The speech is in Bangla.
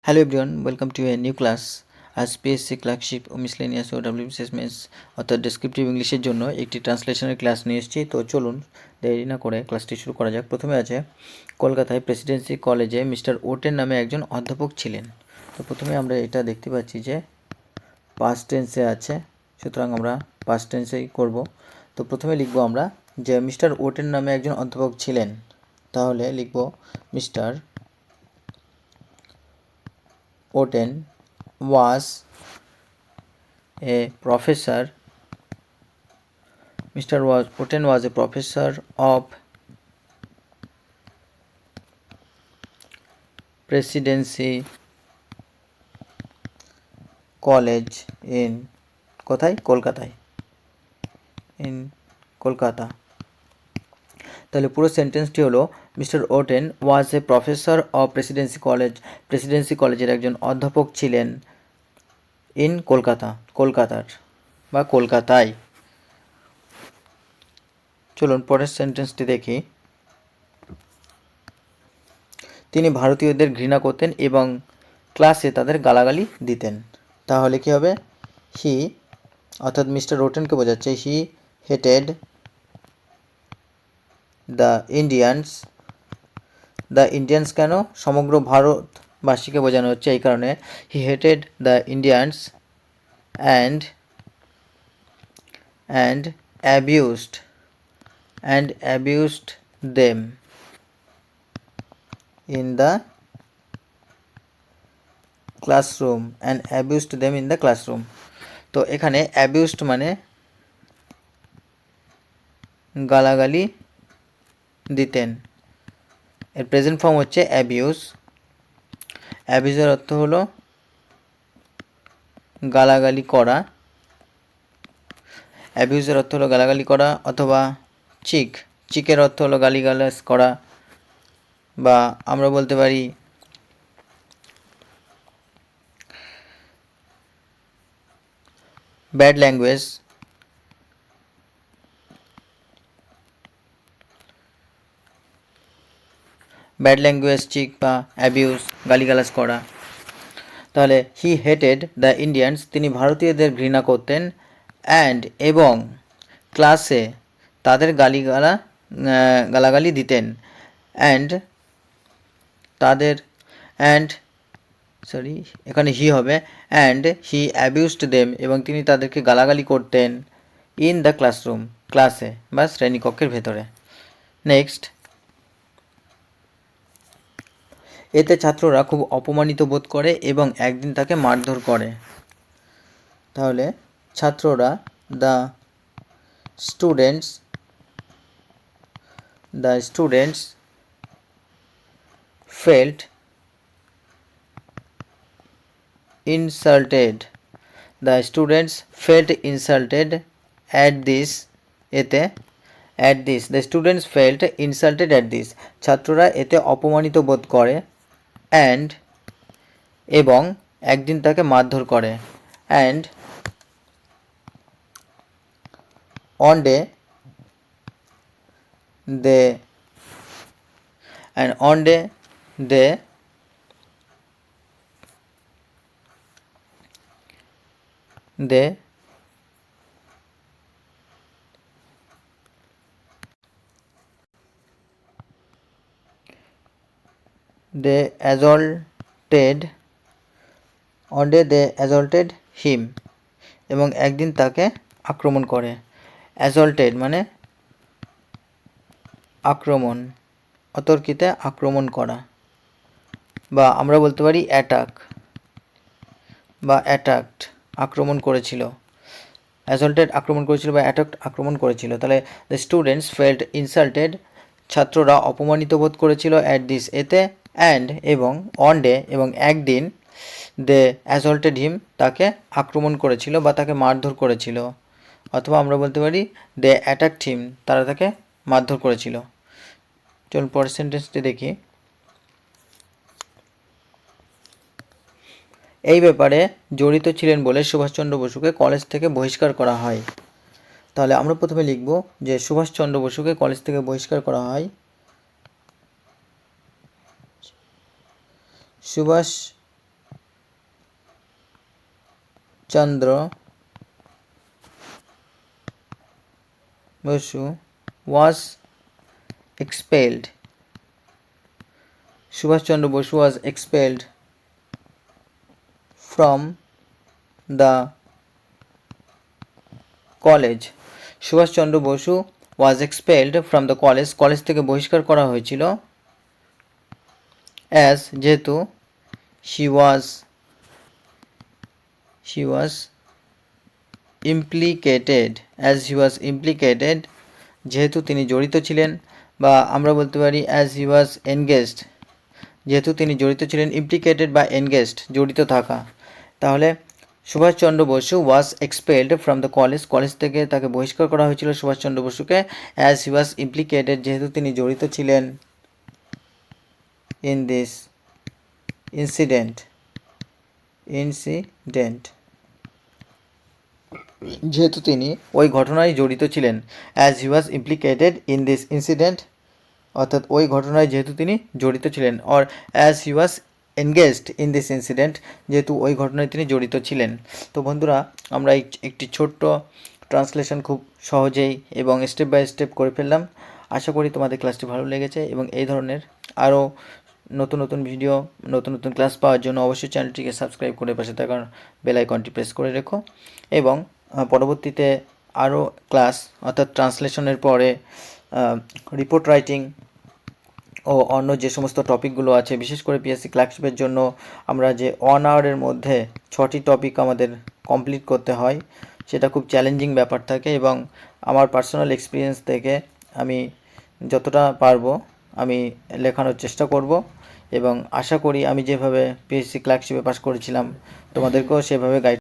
Hello everyone, welcome to a new class as PSC clerkship ও মিসলেনিয়াস ও WBCS মেন্স অর্থাৎ ডেসক্রিপটিভ ইংলিশের জন্য একটি ট্রান্সলেশনের ক্লাস নিয়ে এসেছি। তো চলুন দেরি না করে ক্লাসটি শুরু করা যাক। প্রথমে আছে কলকাতায় প্রেসিডেন্সি কলেজে মিস্টার ওটেন নামে একজন অধ্যাপক ছিলেন। তো প্রথমে আমরা এটা দেখতে পাচ্ছি যে পাস্ট টেন্সে আছে, সুতরাং আমরা পাস্ট টেন্সেই করব। তো প্রথমে লিখব আমরা যে মিস্টার ওটেন নামে একজন অধ্যাপক ছিলেন, তাহলে লিখব mister Otten was a professor. Otten was a professor of Presidency College in কোথায়? কলকাতায়, ইন কলকাতা। তাহলে পুরো সেন্টেন্সটি হলো mister ওটেন was a professor of Presidency কলেজের একজন অধ্যাপক ছিলেন ইন কলকাতা, কলকাতার বা কলকাতায়। চলুন পরের সেন্টেন্সটি দেখি। তিনি ভারতীয়দের ঘৃণা করতেন এবং ক্লাসে তাদের গালাগালি দিতেন। তাহলে কি হবে? হি অর্থাৎ মিস্টার ওটেনকে বোঝাচ্ছে হি হেটেড দ্য ইন্ডিয়ান্স কেন? সমগ্র ভারতবাসীকে বোঝানো হচ্ছে, এই কারণে he hated the Indians and abused them in the classroom তো এখানে abused মানে গালাগালি দিতেন। এর প্রেজেন্ট ফর্ম হচ্ছে অ্যাবিউজের অর্থ হলো গালাগালি করা, অ্যাবিউজের অর্থ হলো গালাগালি করা, অথবা চিকের অর্থ হলো গালিগালাজ করা, বা আমরা বলতে পারি ব্যাড ল্যাঙ্গুয়েজ। চিক বা অ্যাবিউজ, গালিগালাজ করা। তাহলে হি হেটেড দ্য ইন্ডিয়ান্স, তিনি ভারতীয়দের ঘৃণা করতেন, এবং ক্লাসে তাদের গালাগালি দিতেন, এখানে হি হবে হি অ্যাবিউজড দেম, এবং তিনি তাদেরকে গালাগালি করতেন ইন দ্য ক্লাসরুম, ক্লাসে বা শ্রেণীকক্ষের ভেতরে। নেক্সট, এতে ছাত্ররা খুব অপমানিত বোধ করে এবং একদিন তাকে মারধর করে। তাহলে ছাত্ররা the students felt insulted at this the students felt insulted at this, ছাত্ররা এতে অপমানিত বোধ করে এবং একদিন তাকে মারধর করে। on day they assaulted him, এবং একদিন তাকে আক্রমণ করে। অ্যাসল্টেড মানে আক্রমণ, অতর্কিতে আক্রমণ করা, বা আমরা বলতে পারি অ্যাটাকড, আক্রমণ করেছিল। অ্যাসল্টেড আক্রমণ করেছিল বা অ্যাটাকড আক্রমণ করেছিল। তাহলে দ্য স্টুডেন্টস ফেল্ট ইনসাল্টেড, ছাত্ররা অপমানিত বোধ করেছিল অ্যাট দিস, এতে, এবং অন ডে, এবং একদিন দে অ্যাসল্টেড হিম, তাকে আক্রমণ করেছিল বা তাকে মারধর করেছিল, অথবা আমরা বলতে পারি দে অ্যাটাকড হিম, তারা তাকে মারধর করেছিল। চলুন পরের সেন্টেন্সটি দেখি। এই ব্যাপারে জড়িত ছিলেন বলে সুভাষচন্দ্র বসুকে কলেজ থেকে বহিষ্কার করা হয়। তাহলে আমরা প্রথমে লিখব যে সুভাষচন্দ্র বসুকে কলেজ থেকে বহিষ্কার করা হয়। Subhash Chandra Bose was expelled. Subhash Chandra Bosu was expelled from the college. Subhash Chandra Bose was expelled from the college. College থেকে বহিষ্কার করা হয়েছিল as যেহেতু she was implicated, as he was implicated, যেহেতু তিনি জড়িত ছিলেন, বা আমরা বলতে পারি as he was engaged, যেহেতু তিনি জড়িত ছিলেন, implicated বা engaged জড়িত থাকা। তাহলে Subhash Chandra Bose was expelled from the college, college থেকে তাকে বহিষ্কার করা হয়েছিল সুভাষচন্দ্র বসুকে as he was implicated, যেহেতু তিনি জড়িত ছিলেন in this incident, যেহেতু তিনি ওই ঘটনায় জড়িত ছিলেন as he was implicated in this incident, অর্থাৎ ওই ঘটনায় যেহেতু তিনি জড়িত ছিলেন, or as he was engaged in this incident, যেহেতু ওই ঘটনায় তিনি জড়িত ছিলেন। তো বন্ধুরা, আমরা একটি ছোট্ট ট্রান্সলেশন খুব সহজেই এবং স্টেপ বাই স্টেপ করে ফেললাম। আশা করি তোমাদের ক্লাসটি ভালো লেগেছে, এবং এই ধরনের আরও নতুন নতুন ভিডিও, নতুন নতুন ক্লাস পাওয়ার জন্য অবশ্যই চ্যানেলটিকে সাবস্ক্রাইব করে পাশে থাকা বেল আইকনটি প্রেস করে রেখো, এবং পরবর্তীতে আরও ক্লাস, অর্থাৎ ট্রান্সলেশনের পরে রিপোর্ট রাইটিং ও অন্য যে সমস্ত টপিকগুলো আছে, বিশেষ করে পিএসসি ক্লার্কশিপের জন্য আমরা যে 1 আওয়ারের মধ্যে 6টি টপিক আমাদের কমপ্লিট করতে হয়, সেটা খুব চ্যালেঞ্জিং ব্যাপার থাকে, এবং আমার পার্সোনাল এক্সপিরিয়েন্স থেকে আমি যতটা পারবো আমি লেখানোর চেষ্টা করব, এবং আশা করি আমি যেভাবে পিএসসি ক্লার্কশিপে পাস করেছিলাম তোমাদেরকেও সেভাবে গাইড